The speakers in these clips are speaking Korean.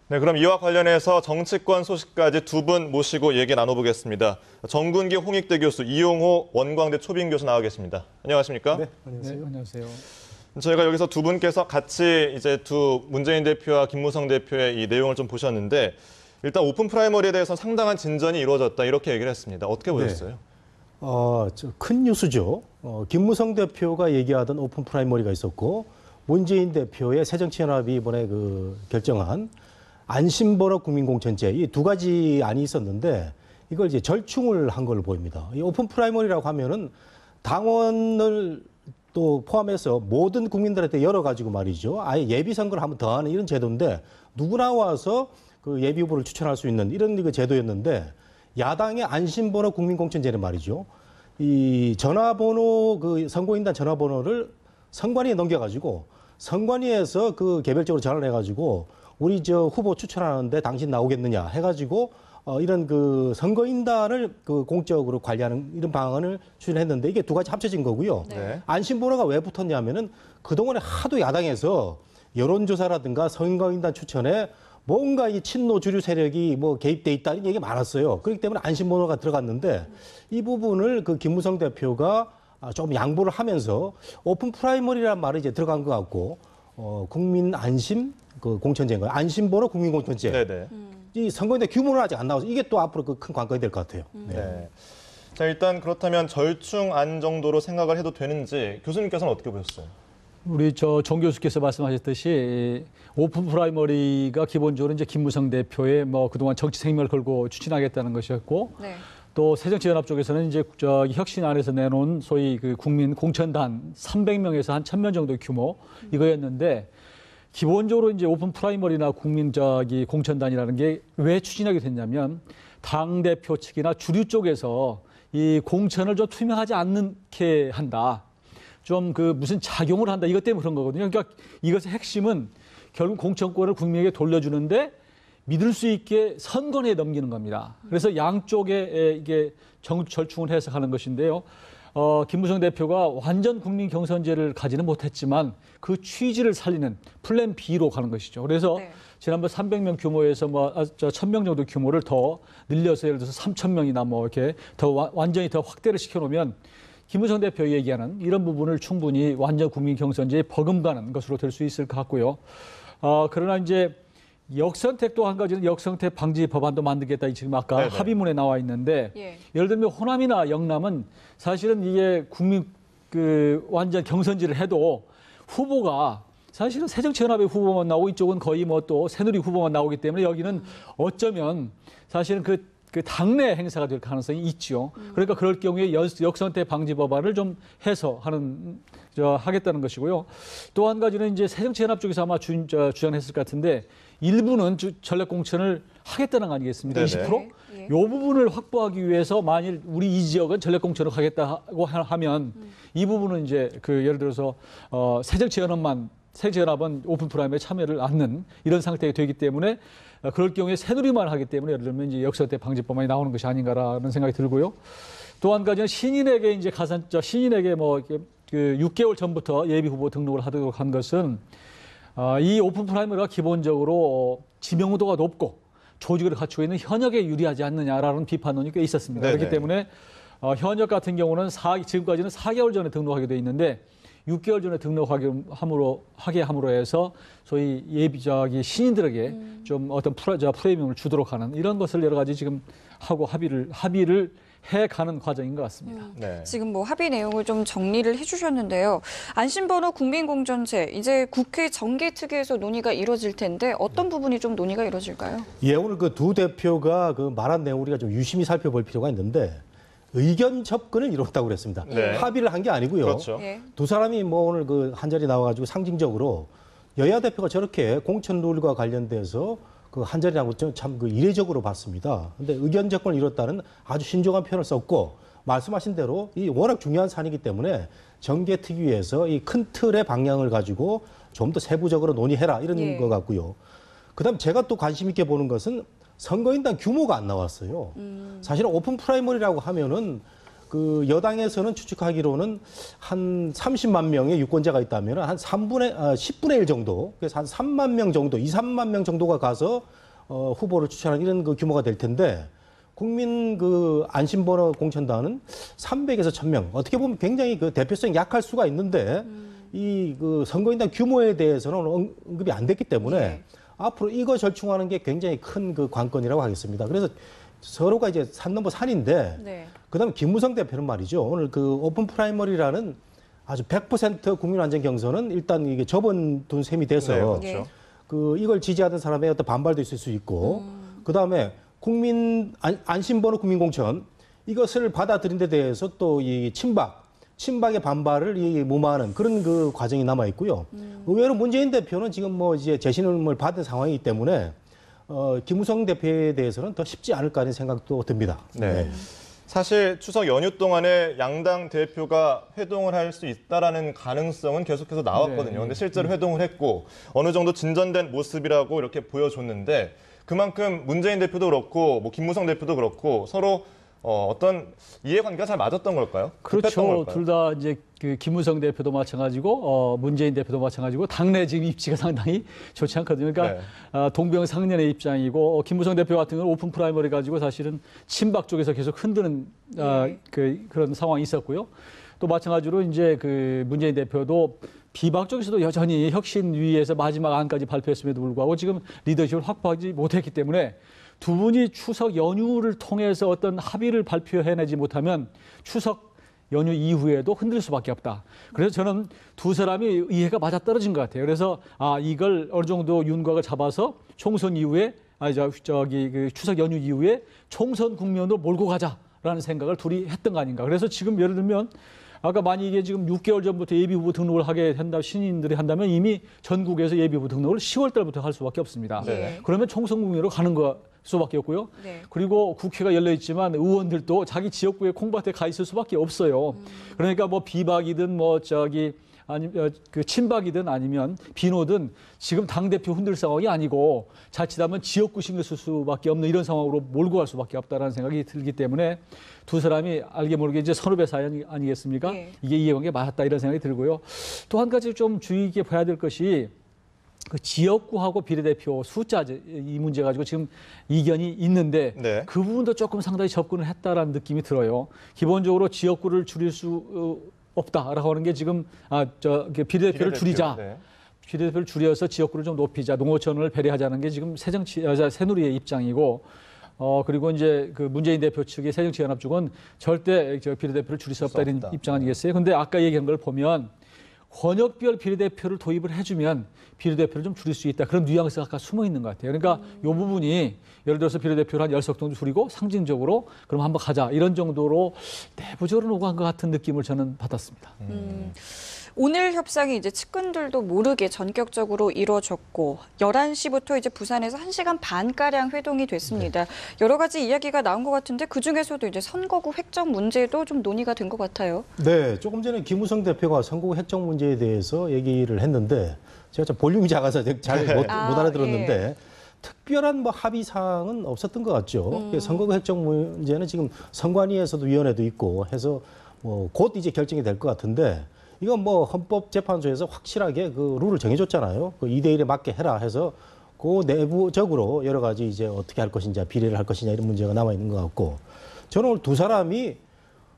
네, 그럼 이와 관련해서 정치권 소식까지 두 분 모시고 얘기 나눠보겠습니다. 정군기 홍익대 교수, 이용호 원광대 초빙 교수 나와 계십니다. 안녕하십니까? 네, 안녕하세요. 네, 안녕하세요. 저희가 여기서 두 분께서 같이 이제 두 문재인 대표와 김무성 대표의 이 내용을 좀 보셨는데 일단 오픈 프라이머리에 대해서 상당한 진전이 이루어졌다 이렇게 얘기를 했습니다. 어떻게 보셨어요? 큰 뉴스죠. 김무성 대표가 얘기하던 오픈 프라이머리가 있었고 문재인 대표의 새정치연합이 이번에 결정한 안심번호 국민공천제 이 두 가지 안이 있었는데 이걸 이제 절충을 한 걸로 보입니다. 이 오픈 프라이머리라고 하면은 당원을 또 포함해서 모든 국민들한테 열어가지고 말이죠. 아예 예비 선거를 한번 더 하는 이런 제도인데 누구나 와서 그 예비 후보를 추천할 수 있는 이런 제도였는데 야당의 안심번호 국민공천제는 말이죠. 이 전화번호 선거인단 전화번호를 선관위에 넘겨가지고 선관위에서 개별적으로 전화를 해가지고 우리 후보 추천하는데 당신 나오겠느냐 해가지고 이런 선거인단을 공적으로 관리하는 이런 방안을 추진했는데 이게 두 가지 합쳐진 거고요. 네. 안심번호가 왜 붙었냐면은 그동안에 하도 야당에서 여론조사라든가 선거인단 추천에 뭔가 이 친노 주류 세력이 개입돼 있다 이런 얘기 많았어요. 그렇기 때문에 안심번호가 들어갔는데 이 부분을 김무성 대표가 조금 양보를 하면서 오픈 프라이머리라는 말이 이제 들어간 것 같고 국민 안심 공천제인 거예요. 안심번호 국민공천제. 네네. 이 선거인단 규모는 아직 안 나와서 이게 또 앞으로 큰 관건이 될 것 같아요. 네. 자, 일단 그렇다면 절충안 정도로 생각을 해도 되는지 교수님께서는 어떻게 보셨어요? 우리 정 교수께서 말씀하셨듯이 오픈 프라이머리가 기본적으로 이제 김무성 대표의 그동안 정치 생명을 걸고 추진하겠다는 것이었고, 네. 또 새정치연합 쪽에서는 이제 혁신안에서 내놓은 소위 국민 공천단 300명에서 한 1000명 정도 규모 이거였는데. 기본적으로 이제 오픈 프라이머리나 국민 공천단이라는 게 왜 추진하게 됐냐면 당 대표 측이나 주류 쪽에서 이 공천을 좀 투명하지 않게 한다. 좀 무슨 작용을 한다. 이것 때문에 그런 거거든요. 그러니까 이것의 핵심은 결국 공천권을 국민에게 돌려주는데 믿을 수 있게 선관위에 넘기는 겁니다. 그래서 양쪽에 이게 절충을 해석하는 것인데요. 김무성 대표가 완전 국민 경선제를 가지는 못했지만 그 취지를 살리는 플랜 B로 가는 것이죠. 그래서 네. 지난번 300명 규모에서 1000명 정도 규모를 더 늘려서 예를 들어서 3000명이나 이렇게 더 완전히 더 확대를 시켜놓으면 김무성 대표 얘기하는 이런 부분을 충분히 완전 국민 경선제에 버금가는 것으로 될 수 있을 것 같고요. 그러나 이제 역선택도 한 가지는 역선택 방지 법안도 만들겠다. 지금 아까 네네. 합의문에 나와 있는데 예를 들면 호남이나 영남은 사실은 이게 국민 완전 경선지를 해도 후보가 사실은 새정치연합의 후보만 나오고 이쪽은 거의 또 새누리 후보만 나오기 때문에 여기는 어쩌면 사실은 그 당내 행사가 될 가능성이 있죠. 그러니까 그럴 경우에 역선택 방지 법안을 좀 해서 하겠다는 것이고요. 또 한 가지는 이제 새정치연합 쪽에서 아마 주장했을 것 같은데 일부는 전략 공천을 하겠다는 거 아니겠습니까? 네네. 20%? 이 부분을 확보하기 위해서 만일 우리 이 지역은 전략 공천을 하겠다고 하면 이 부분은 이제 예를 들어서 새정치연합은 오픈 프라임에 참여를 않는 이런 상태가 되기 때문에 그럴 경우에 새누리만 하기 때문에 예를 들면 이제 역선택 방지법안이 나오는 것이 아닌가라는 생각이 들고요. 또 한 가지는 신인에게 이제 신인에게 6개월 전부터 예비 후보 등록을 하도록 한 것은 이 오픈 프라이머리가 기본적으로 지명도가 높고 조직을 갖추고 있는 현역에 유리하지 않느냐라는 비판론이 꽤 있었습니다. 네네. 그렇기 때문에 현역 같은 경우는 지금까지는 4개월 전에 등록하게 돼 있는데 6개월 전에 등록하게 함으로 해서 소위 신인들에게 좀 어떤 프레미엄을 주도록 하는 이런 것을 여러 가지 지금 하고 합의를 해가는 과정인 것 같습니다. 네. 지금 합의 내용을 좀 정리를 해주셨는데요. 안심번호 국민공천제 이제 국회 정개특위에서 논의가 이루어질 텐데 어떤 부분이 좀 논의가 이루어질까요? 예, 오늘 두 대표가 말한 내용 우리가 좀 유심히 살펴볼 필요가 있는데 의견 접근을 이뤘다고 그랬습니다. 네. 합의를 한 게 아니고요. 그렇죠. 예. 두 사람이 오늘 한 자리 나와가지고 상징적으로 여야 대표가 저렇게 공천 룰과 관련돼서 한 자리라고 참 이례적으로 봤습니다. 근데 의견 접근을 이뤘다는 아주 신중한 표현을 썼고 말씀하신 대로 이 워낙 중요한 사안이기 때문에 정개특위에서 이 큰 틀의 방향을 가지고 좀 더 세부적으로 논의해라 이런 것 같고요. 그다음 제가 또 관심 있게 보는 것은 선거인단 규모가 안 나왔어요. 사실은 오픈 프라이머리라고 하면은 그 여당에서는 추측하기로는 한 30만 명의 유권자가 있다면 한 10분의 1 정도, 그래서 한 3만 명 정도, 2, 3만 명 정도가 가서 후보를 추천하는 이런 그 규모가 될 텐데 국민 그 안심번호 공천단은 300에서 1000명. 어떻게 보면 굉장히 그 대표성이 약할 수가 있는데 이 그 선거인단 규모에 대해서는 언급이 안 됐기 때문에 네. 앞으로 이거 절충하는 게 굉장히 큰 그 관건이라고 하겠습니다. 그래서 서로가 이제 산 넘버 산인데 네. 그다음에 김무성 대표는 말이죠. 오늘 그 오픈 프라이머리라는 아주 100% 국민 완전 경선은 일단 이게 접어둔 셈이 돼서 네, 그렇죠. 네. 그 이걸 지지하던 사람의 어떤 반발도 있을 수 있고 그다음에 국민 안심번호 국민공천 이것을 받아들인 데 대해서 또 이 친박의 반발을 이 무마하는 그런 그 과정이 남아 있고요. 의외로 문재인 대표는 지금 뭐 이제 재신임을 받은 상황이기 때문에 김무성 대표에 대해서는 더 쉽지 않을까 하는 생각도 듭니다. 네. 사실 추석 연휴 동안에 양당 대표가 회동을 할 수 있다라는 가능성은 계속해서 나왔거든요. 근데 실제로 회동을 했고 어느 정도 진전된 모습이라고 이렇게 보여줬는데 그만큼 문재인 대표도 그렇고 뭐 김무성 대표도 그렇고 서로 어떤 이해관계가 잘 맞았던 걸까요? 그렇죠. 둘 다 이제 그 김무성 대표도 마찬가지고 문재인 대표도 마찬가지고 당내 지금 입지가 상당히 좋지 않거든요. 그러니까 동병상련의 입장이고 김무성 대표 같은 경우는 오픈 프라이머리 가지고 사실은 친박 쪽에서 계속 흔드는 그런 상황이 있었고요. 또 마찬가지로 이제 그 문재인 대표도 비박 쪽에서도 여전히 혁신위에서 마지막 안까지 발표했음에도 불구하고 지금 리더십을 확보하지 못했기 때문에 두 분이 추석 연휴를 통해서 어떤 합의를 발표해내지 못하면 추석 연휴 이후에도 흔들 수밖에 없다. 그래서 저는 두 사람이 이해가 맞아떨어진 것 같아요. 그래서 이걸 어느 정도 윤곽을 잡아서 총선 이후에 그 추석 연휴 이후에 총선 국면으로 몰고 가자라는 생각을 둘이 했던 거 아닌가. 그래서 지금 예를 들면 아까 만약에 지금 6개월 전부터 예비후보 등록을 하게 된다 신인들이 한다면 이미 전국에서 예비후보 등록을 10월 달부터 할 수밖에 없습니다. 네. 그러면 총선 국면으로 가는 수밖에 없고요. 네. 그리고 국회가 열려 있지만 의원들도 자기 지역구에 콩밭에 가 있을 수밖에 없어요. 그러니까 뭐 비박이든 아니 그 친박이든 아니면 비노든 지금 당 대표 흔들 상황이 아니고 자칫하면 지역구 신경 쓸 수밖에 없는 이런 상황으로 몰고 갈 수밖에 없다라는 생각이 들기 때문에 두 사람이 알게 모르게 이제 선후배 사이 아니겠습니까? 네. 이게 이해관계 맞았다 이런 생각이 들고요. 또 한 가지 좀 주의 깊게 봐야 될 것이 그 지역구하고 비례대표 숫자 이 문제 가지고 지금 이견이 있는데 네. 그 부분도 조금 상당히 접근을 했다라는 느낌이 들어요. 기본적으로 지역구를 줄일 수 없다라고 하는 게 지금 비례대표를 줄이자. 네. 비례대표를 줄여서 지역구를 좀 높이자. 농어촌을 배려하자는 게 지금 새누리의 입장이고 그리고 이제 그 문재인 대표 측의 새정치연합 쪽은 절대 비례대표를 줄일 수 없다 이런 입장 아니겠어요? 근데 아까 얘기한 걸 보면 권역별 비례대표를 도입을 해주면 비례대표를 좀 줄일 수 있다. 그런 뉘앙스가 아까 숨어 있는 것 같아요. 그러니까 이 부분이 예를 들어서 비례대표를 한 10석 정도 줄이고 상징적으로 그럼 한번 가자. 이런 정도로 내부적으로 오간 것 같은 느낌을 저는 받았습니다. 오늘 협상이 이제 측근들도 모르게 전격적으로 이루어졌고 11시부터 이제 부산에서 1시간 반가량 회동이 됐습니다. 여러 가지 이야기가 나온 것 같은데 그중에서도 이제 선거구 획정 문제도 좀 논의가 된 것 같아요. 네, 조금 전에 김무성 대표가 선거구 획정 문제에 대해서 얘기를 했는데 제가 좀 볼륨이 작아서 잘 못 알아들었는데 예. 특별한 뭐 합의 사항은 없었던 것 같죠. 선거구 획정 문제는 지금 선관위에서도 위원회도 있고 해서 뭐 곧 이제 결정이 될 것 같은데 이건 뭐 헌법재판소에서 확실하게 그 룰을 정해줬잖아요. 그 2대1에 맞게 해라 해서 그 내부적으로 여러 가지 이제 어떻게 할 것인지 비례를 할 것이냐 이런 문제가 남아 있는 것 같고 저는 오늘 두 사람이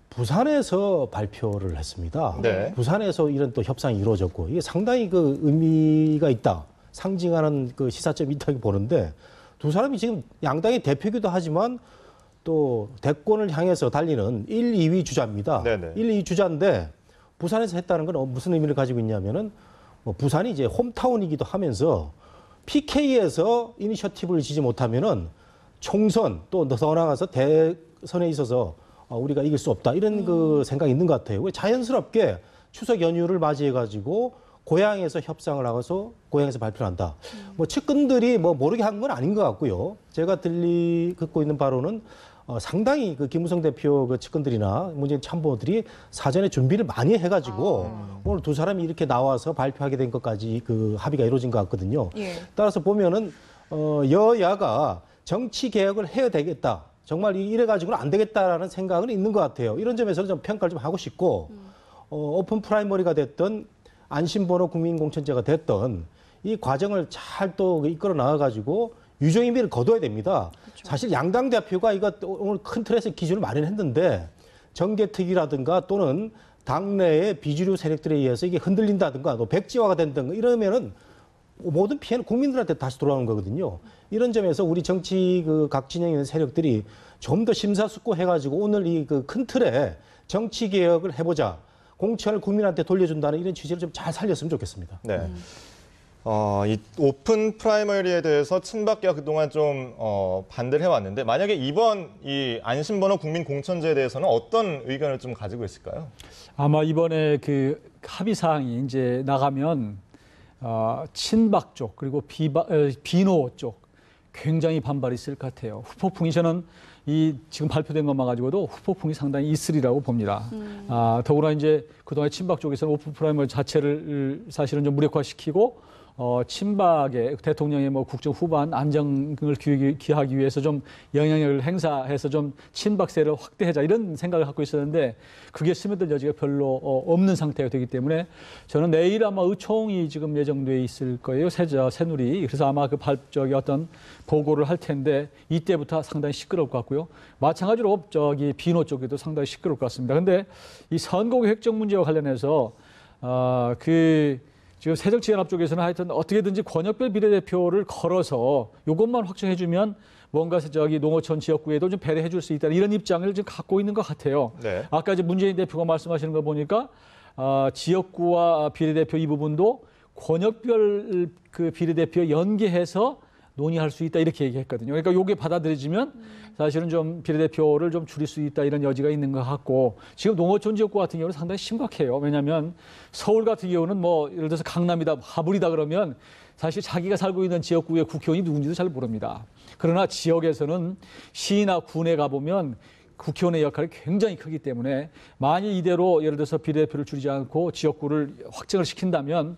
부산에서 발표를 했습니다. 네. 부산에서 이런 또 협상이 이루어졌고 이게 상당히 그 의미가 있다. 상징하는 그 시사점이 있다고 보는데 두 사람이 지금 양당의 대표기도 하지만 또 대권을 향해서 달리는 1, 2위 주자입니다. 네네. 1, 2위 주자인데 부산에서 했다는 건 무슨 의미를 가지고 있냐면은 뭐 부산이 이제 홈타운이기도 하면서 PK에서 이니셔티브를 지지 못하면은 총선 또 더 나아가서 대선에 있어서 우리가 이길 수 없다 이런 그 생각이 있는 것 같아요. 자연스럽게 추석 연휴를 맞이해 가지고 고향에서 협상을 하고서 고향에서 발표를 한다. 뭐 측근들이 뭐 모르게 한 건 아닌 것 같고요. 제가 듣고 있는 바로는 상당히 그 김무성 대표 그 측근들이나 문재인 참모들이 사전에 준비를 많이 해가지고 오늘 두 사람이 이렇게 나와서 발표하게 된 것까지 그 합의가 이루어진 것 같거든요. 예. 따라서 보면은 여야가 정치 개혁을 해야 되겠다. 정말 이래가지고는 안 되겠다라는 생각은 있는 것 같아요. 이런 점에서는 좀 평가를 좀 하고 싶고 오픈 프라이머리가 됐던 안심번호 국민공천제가 됐던 이 과정을 잘 또 이끌어 나와가지고 유종의미를 거둬야 됩니다. 그렇죠. 사실 양당 대표가 이거 오늘 큰 틀에서 기준을 마련했는데 정계특위라든가 또는 당내의 비주류 세력들에 의해서 이게 흔들린다든가 또 백지화가 된다든가 이러면은 모든 피해는 국민들한테 다시 돌아오는 거거든요. 이런 점에서 우리 정치 각 진영에 있는 세력들이 좀 더 심사숙고해가지고 오늘 이 큰 틀에 정치 개혁을 해보자. 공천을 국민한테 돌려준다는 이런 취지를 좀 잘 살렸으면 좋겠습니다. 네. 이 오픈 프라이머리에 대해서 친박계가 그동안 좀 반대를 해왔는데 만약에 이번 이 안심번호 국민공천제에 대해서는 어떤 의견을 좀 가지고 있을까요? 아마 이번에 그 합의 사항이 이제 나가면 친박 쪽 그리고 비노 쪽 굉장히 반발이 있을 것 같아요. 후폭풍이 저는 이 지금 발표된 것만 가지고도 후폭풍이 상당히 있으리라고 봅니다. 더구나 이제 그동안 친박 쪽에서는 오픈 프라이머리 자체를 사실은 좀 무력화시키고 친박의 대통령의 뭐 국정 후반 안정을 기하기 위해서 좀 영향력을 행사해서 좀 친박세를 확대하자 이런 생각을 갖고 있었는데 그게 스며들 여지가 별로 없는 상태가 되기 때문에 저는 내일 아마 의총이 지금 예정돼 있을 거예요. 새누리. 그래서 아마 그 어떤 보고를 할 텐데 이때부터 상당히 시끄러울 것 같고요. 마찬가지로 비노 쪽에도 상당히 시끄러울 것 같습니다. 근데 이 선거 획정 문제와 관련해서 지금 새정치연합 쪽에서는 하여튼 어떻게든지 권역별 비례대표를 걸어서 이것만 확정해주면 뭔가 농어촌 지역구에도 좀 배려해 줄 수 있다 이런 입장을 지금 갖고 있는 것 같아요. 네. 아까 이제 문재인 대표가 말씀하시는 거 보니까 지역구와 비례대표 이 부분도 권역별 그 비례대표 연계해서 논의할 수 있다 이렇게 얘기했거든요. 그러니까 이게 받아들여지면 사실은 좀 비례대표를 좀 줄일 수 있다 이런 여지가 있는 것 같고 지금 농어촌 지역구 같은 경우는 상당히 심각해요. 왜냐하면 서울 같은 경우는 뭐 예를 들어서 강남이다 하불이다 그러면 사실 자기가 살고 있는 지역구의 국회의원이 누군지도 잘 모릅니다. 그러나 지역에서는 시나 군에 가보면 국회의원의 역할이 굉장히 크기 때문에 만일 이대로 예를 들어서 비례대표를 줄이지 않고 지역구를 확정을 시킨다면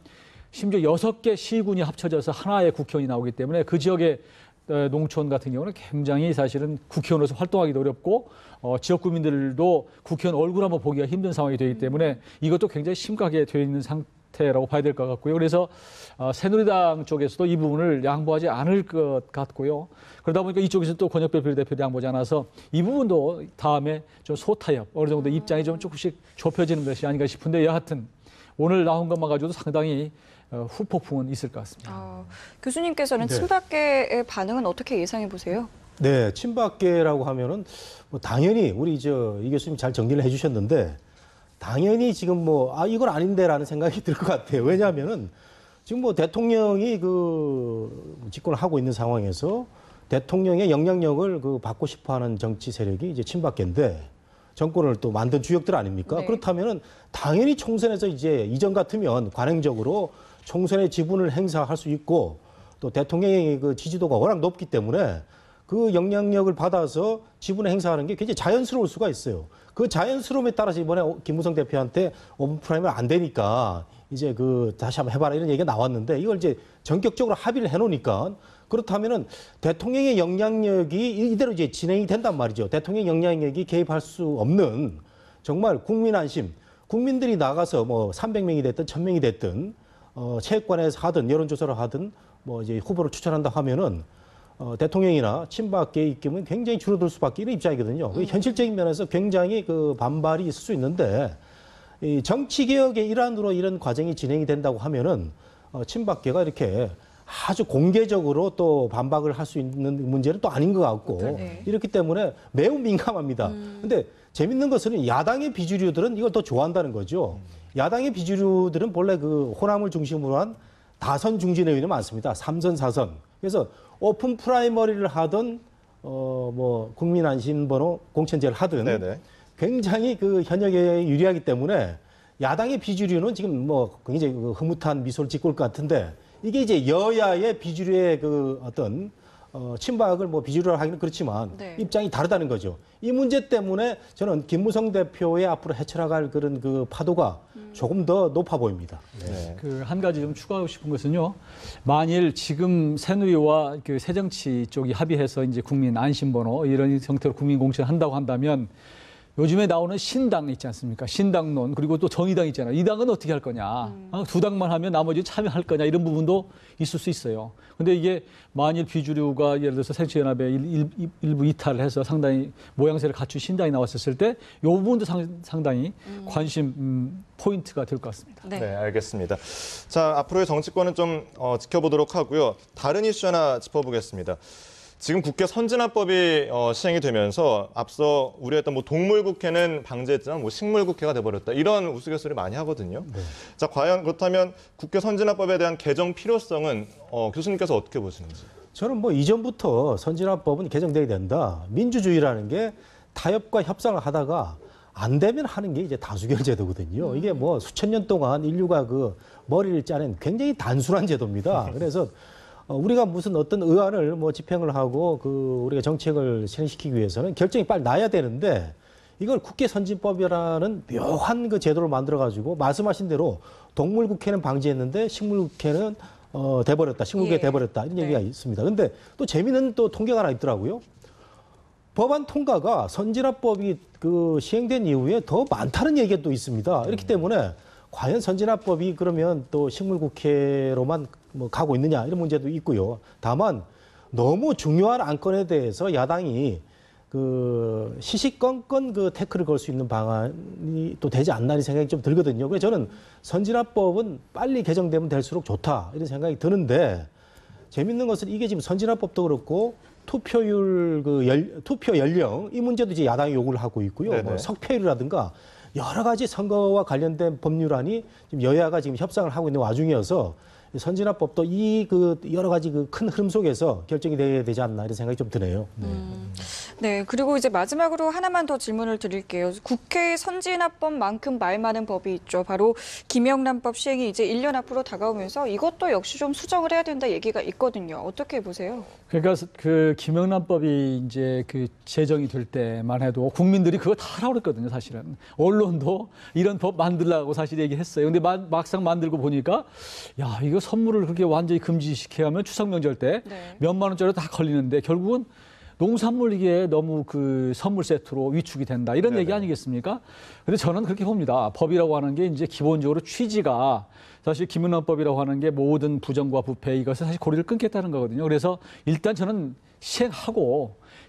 심지어 6개 시군이 합쳐져서 하나의 국회의원이 나오기 때문에 그 지역의 농촌 같은 경우는 굉장히 사실은 국회의원으로서 활동하기도 어렵고 지역 구민들도 국회의원 얼굴 한번 보기가 힘든 상황이 되기 때문에 이것도 굉장히 심각하게 되어 있는 상태라고 봐야 될 것 같고요. 그래서 새누리당 쪽에서도 이 부분을 양보하지 않을 것 같고요. 그러다 보니까 이쪽에서 또 권역별 비례대표를 양보하지 않아서 이 부분도 다음에 좀 소타협 어느 정도 입장이 좀 조금씩 좁혀지는 것이 아닌가 싶은데 여하튼 오늘 나온 것만 가지고도 상당히 후폭풍은 있을 것 같습니다. 교수님께서는 네. 친박계의 반응은 어떻게 예상해 보세요? 네, 친박계라고 하면은 뭐 당연히 우리 이 교수님 잘 정리를 해주셨는데 당연히 지금 이건 아닌데라는 생각이 들 것 같아요. 왜냐하면은 지금 대통령이 집권을 하고 있는 상황에서 대통령의 영향력을 받고 싶어하는 정치 세력이 이제 친박계인데 정권을 또 만든 주역들 아닙니까? 네. 그렇다면은 당연히 총선에서 이제 이전 같으면 관행적으로 총선의 지분을 행사할 수 있고 또 대통령의 지지도가 워낙 높기 때문에 그 영향력을 받아서 지분을 행사하는 게 굉장히 자연스러울 수가 있어요. 그 자연스러움에 따라서 이번에 김무성 대표한테 오픈 프라이머리 안 되니까 이제 다시 한번 해봐라 이런 얘기가 나왔는데 이걸 이제 전격적으로 합의를 해놓으니까 그렇다면은 대통령의 영향력이 이대로 이제 진행이 된단 말이죠. 대통령 영향력이 개입할 수 없는 정말 국민 안심, 국민들이 나가서 300명이 됐든 1000명이 됐든 체육관에서 하든 여론조사를 하든 이제 후보를 추천한다 하면은 대통령이나 친박계의 입김은 굉장히 줄어들 수밖에 있는 입장이거든요. 현실적인 면에서 굉장히 반발이 있을 수 있는데 이 정치개혁의 일환으로 이런 과정이 진행이 된다고 하면은 친박계가 이렇게 아주 공개적으로 또 반박을 할 수 있는 문제는 또 아닌 것 같고 네. 이렇기 때문에 매우 민감합니다. 근데 재밌는 것은 야당의 비주류들은 이걸 더 좋아한다는 거죠. 야당의 비주류들은 본래 호남을 중심으로 한 다선 중진의 의원이 많습니다. 3선, 4선. 그래서 오픈 프라이머리를 하든 국민 안심번호 공천제를 하든 네네. 굉장히 현역에 유리하기 때문에 야당의 비주류는 지금 굉장히 흐뭇한 미소를 짓고 올 것 같은데 이게 이제 여야의 비주류의 어떤 친박을 뭐 비주류를 하기는 그렇지만 네. 입장이 다르다는 거죠. 이 문제 때문에 저는 김무성 대표의 앞으로 헤쳐나갈 그런 그 파도가 조금 더 높아 보입니다. 네. 그 한 가지 좀 추가하고 싶은 것은요. 만일 지금 새누리와 그 새정치 쪽이 합의해서 이제 국민 안심번호 이런 형태로 국민 공천을 한다고 한다면 요즘에 나오는 신당 있지 않습니까? 신당론 그리고 또 정의당 있잖아요. 이 당은 어떻게 할 거냐? 두 당만 하면 나머지 참여할 거냐? 이런 부분도 있을 수 있어요. 근데 이게 만일 비주류가 예를 들어서 새정치연합에 일부 이탈을 해서 상당히 모양새를 갖춘 신당이 나왔었을 때 이 부분도 상당히 관심 포인트가 될 것 같습니다. 네. 네, 알겠습니다. 자, 앞으로의 정치권은 좀 지켜보도록 하고요. 다른 이슈 하나 짚어보겠습니다. 지금 국회 선진화법이 시행이 되면서 앞서 우려했던 뭐 동물국회는 방지했지만 뭐 식물국회가 돼버렸다. 이런 우스갯소리 많이 하거든요. 네. 자, 과연 그렇다면 국회 선진화법에 대한 개정 필요성은 교수님께서 어떻게 보시는지? 저는 뭐 이전부터 선진화법은 개정돼야 된다. 민주주의라는 게 타협과 협상을 하다가 안 되면 하는 게 이제 다수결 제도거든요. 이게 뭐 수천 년 동안 인류가 그 머리를 짜낸 굉장히 단순한 제도입니다. 그래서 우리가 무슨 어떤 의안을 뭐 집행을 하고 그 우리가 정책을 실행시키기 위해서는 결정이 빨리 나야 되는데 이걸 국회 선진법이라는 묘한 그 제도를 만들어 가지고 말씀하신 대로 동물국회는 방지했는데 식물국회는 돼버렸다. 식물국회 예. 돼버렸다. 이런 얘기가 있습니다. 근데 또 재미있는 또 통계가 하나 있더라고요. 법안 통과가 선진화법이 그 시행된 이후에 더 많다는 얘기가 또 있습니다. 이렇기 때문에 과연 선진화법이 그러면 또 식물국회로만 뭐 가고 있느냐 이런 문제도 있고요. 다만 너무 중요한 안건에 대해서 야당이 그 시시건건 그 태클을 걸 수 있는 방안이 또 되지 않나 이런 생각이 좀 들거든요. 그래서 저는 선진화법은 빨리 개정되면 될수록 좋다 이런 생각이 드는데 재밌는 것은 이게 지금 선진화법도 그렇고 투표율 투표 연령 이 문제도 이제 야당이 요구를 하고 있고요. 뭐 석패율이라든가 여러 가지 선거와 관련된 법률안이 지금 여야가 지금 협상을 하고 있는 와중이어서 선진화법도 이 그 여러 가지 그 큰 흐름 속에서 결정이 돼야 되지 않나 이런 생각이 좀 드네요. 네, 그리고 이제 마지막으로 하나만 더 질문을 드릴게요. 국회 선진화법만큼 말 많은 법이 있죠. 바로 김영란법 시행이 이제 1년 앞으로 다가오면서 이것도 역시 좀 수정을 해야 된다 얘기가 있거든요. 어떻게 보세요? 그러니까 그 김영란법이 이제 그 제정이 될 때만 해도 국민들이 그거 다 하라고 그랬거든요, 사실은. 언론도 이런 법 만들라고 사실 얘기했어요. 근데 막상 만들고 보니까 야, 이거 선물을 그렇게 완전히 금지시켜야 하면 추석 명절 때 네. 몇만 원짜리 다 걸리는데 결국은 농산물 이게 너무 그 선물 세트로 위축이 된다. 이런 얘기 아니겠습니까? 근데 저는 그렇게 봅니다. 법이라고 하는 게 이제 기본적으로 취지가 사실 김영란법이라고 하는 게 모든 부정과 부패 이것을 사실 고리를 끊겠다는 거거든요. 그래서 일단 저는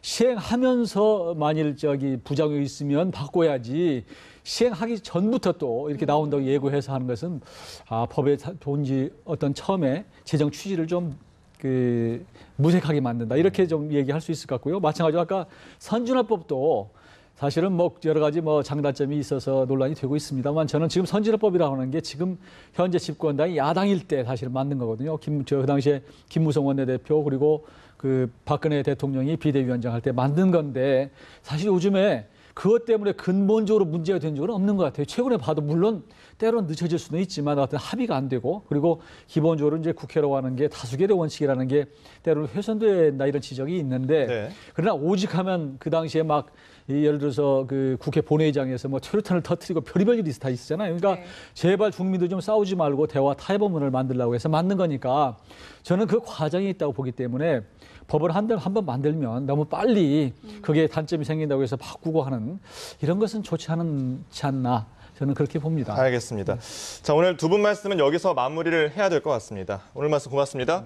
시행하면서 만일 부작용이 있으면 바꿔야지 시행하기 전부터 또 이렇게 나온다고 예고해서 하는 것은 법의 본지 어떤 처음에 제정 취지를 좀 무색하게 만든다. 이렇게 좀 얘기할 수 있을 것 같고요. 마찬가지로 아까 선진화법도 사실은 뭐 여러 가지 뭐 장단점이 있어서 논란이 되고 있습니다만 저는 지금 선진화법이라고 하는 게 지금 현재 집권당이 야당일 때 사실은 만든 거거든요. 그 당시에 김무성 원내대표 그리고 그 박근혜 대통령이 비대위원장 할 때 만든 건데 사실 요즘에 그것 때문에 근본적으로 문제가 된 적은 없는 것 같아요. 최근에 봐도 물론 때로는 늦춰질 수는 있지만 어떤 합의가 안 되고 그리고 기본적으로 이제 국회라고 하는 게 다수결의 원칙이라는 게 때로는 훼손된다 이런 지적이 있는데 그러나 오직 하면 그 당시에 막 예를 들어서 그 국회 본회의장에서 뭐 최루탄을 터뜨리고 별의별 일이 다 있었잖아요. 그러니까 제발 국민들 좀 싸우지 말고 대화 타협문을 만들려고 해서 만든 거니까 저는 그 과정이 있다고 보기 때문에 법을 한 번 만들면 너무 빨리 그게 단점이 생긴다고 해서 바꾸고 하는 이런 것은 좋지 않나 저는 그렇게 봅니다. 알겠습니다. 자, 오늘 두 분 말씀은 여기서 마무리를 해야 될 것 같습니다. 오늘 말씀 고맙습니다.